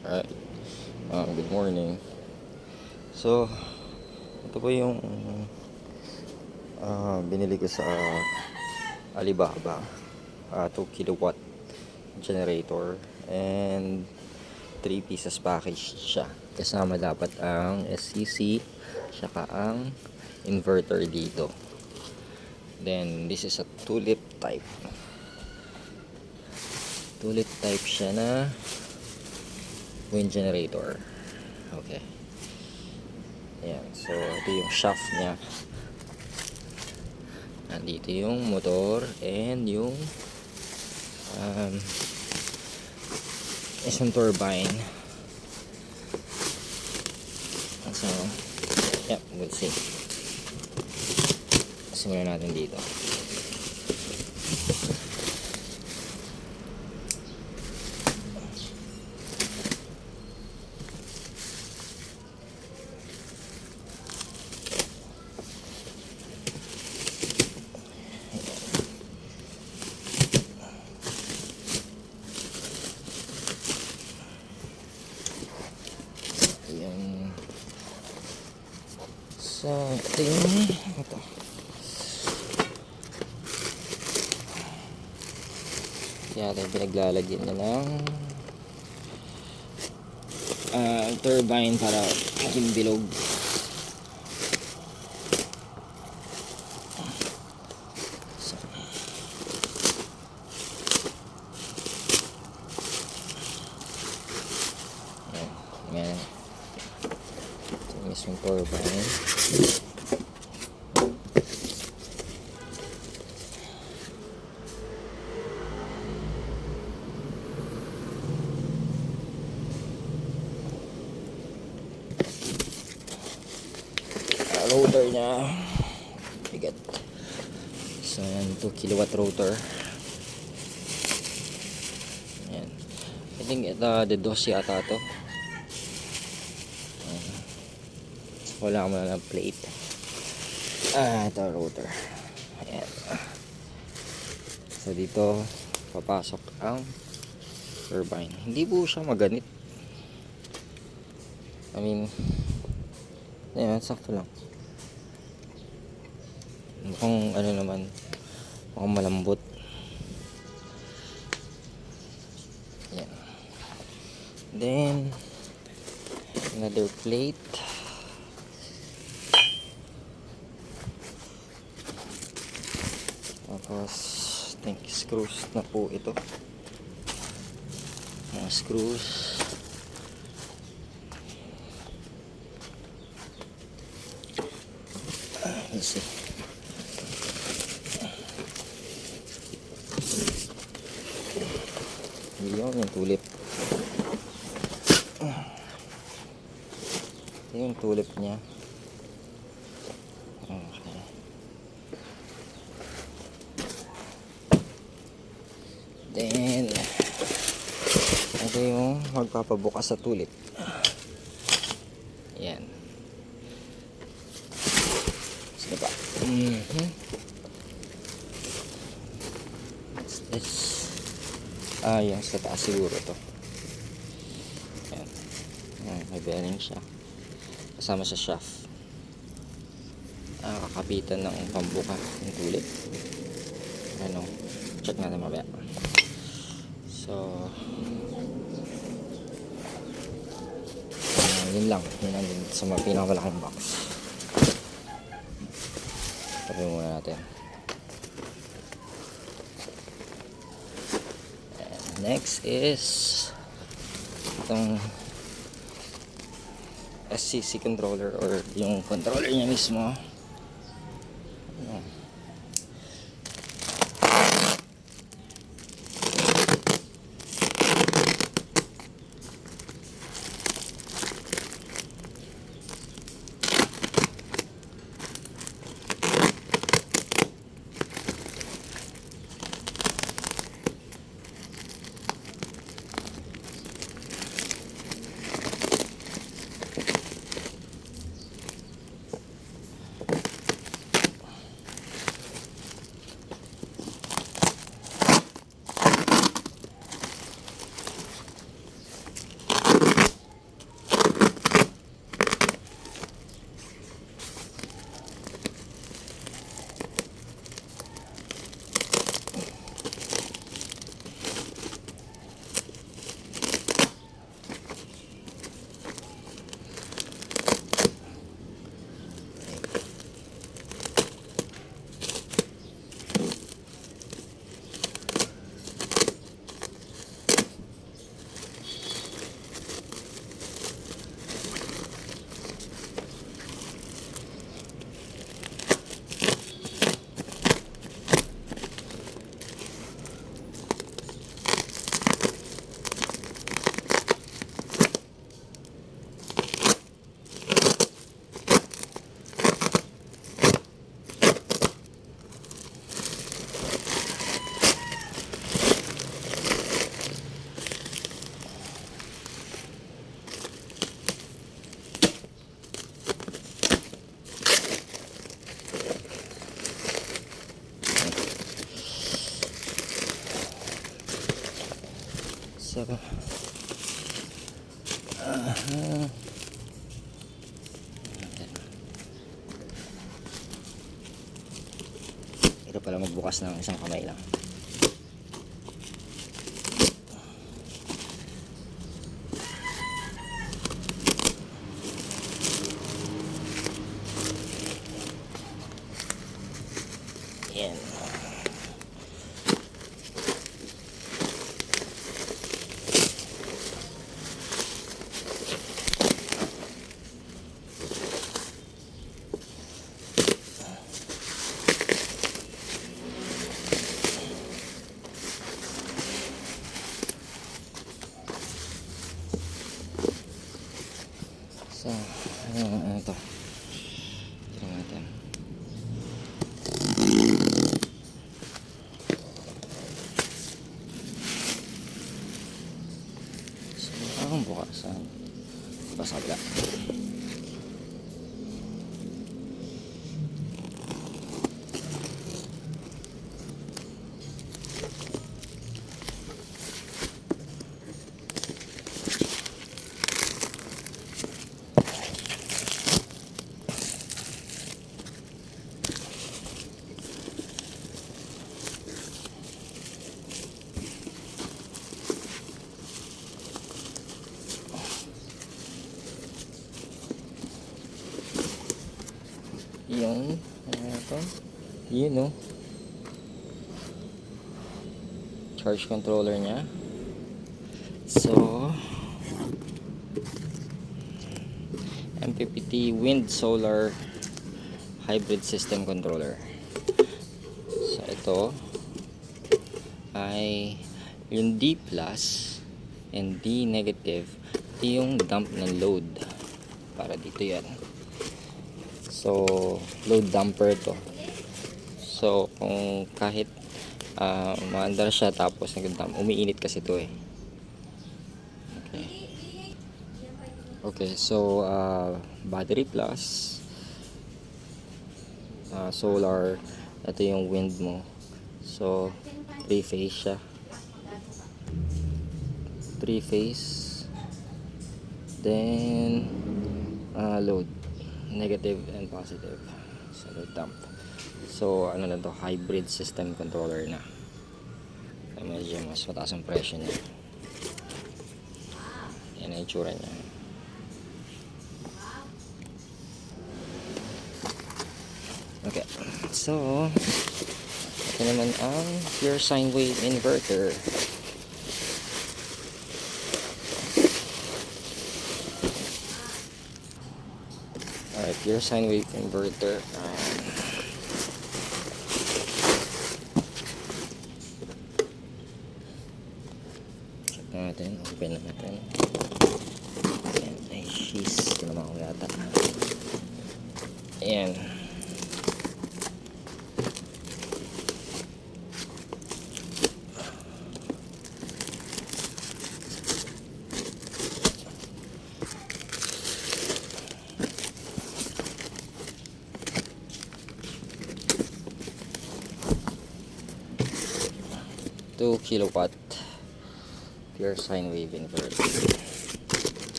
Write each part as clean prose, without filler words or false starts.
Alright, good morning. So, ito po yung binili ko sa Alibaba, 2 kilowatt generator and 3 pieces package siya. Kasama dapat ang SCC saka ang inverter dito. Then this is a tulip type. Tulip type siya na wind generator. Okay. Ayan. So, ito yung shaft niya. Nandito yung motor and yung isang turbine. So, yeah, we'll see. Simulan natin dito. Yung so, ito yata pinaglalagyan na ng turbine para maging bilog. So, ayan. Ito yung mismong turbine. Rotor niya bigat. So yan, 2 kilowatt rotor. Yan. I think the DOS yata to. So, wala ko muna ng plate. Ito rotor. Ayan. So dito papasok ang turbine. Hindi po siya maganit. I mean, ayan, sakto lang. Mukhang ano naman, mukhang malambot. Yan. Then another plate. Tapos think screws na po ito. Mga screws. Let's see. Yun yung tulip. Yung tulip niya. Okay. Then ito yung magpapabukas sa tulip. Yan. Sino ba? What's this? Yung sa taas siguro to. Ayan. Ayan, may bearing siya. Kasama sa shaft. Kakapitan ng pambuka ng tulip. Ano, check natin mamaya. So, yun lang. Yun lang din sa mga pinakamalaking box. Tabi muna natin. Next is itong SCC controller or yung controller niya mismo. Ito pala magbukas ng isang kamay lang. Yan. So, ano ito? Tignan natin. So, ang bukasan. Pasabla. Yung ano ito? Yun, no? Charge controller niya. So, MPPT Wind Solar Hybrid System Controller. So, ito ay yung D plus and D negative. Ito yung dump ng load. Para dito yan. So, load damper to. So, kung kahit maandar siya tapos nag-dump, umiinit kasi to eh. Okay. Okay, so battery plus solar, ito yung wind mo. So, 3-phase siya. 3-phase. Then load negative and positive. So, dump. So, ano na to, hybrid system controller na. Kaya medyo mas mataas ang presyo niya. Yan ang itsura niya. Okay. So, ito naman ang pure sine wave inverter. Alright, pure sine wave inverter. Check natin, open natin. Ayan, ay sheesh, tinama ko yata. Ayan. Two kilowatt pure sine wave inverter.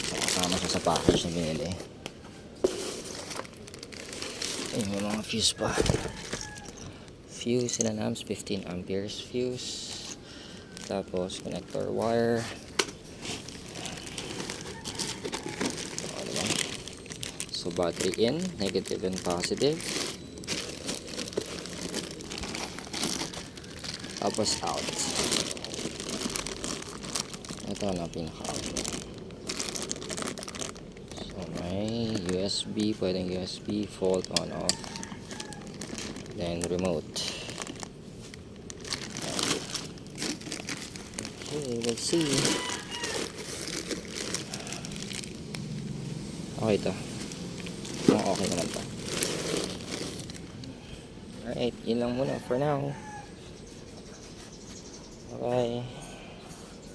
So, kasama siya sa package na binili. Ayun, may mga fuse pa. Fuse sila nam's 15 amperes fuse. Tapos connector wire. So battery in, negative and positive. Tapos out. Ito na pinaka-out. So may USB, pwedeng USB, fault on off. Then remote. Okay, let's see. Okay to. Okay naman to. Alright, yun lang muna for now. Bye.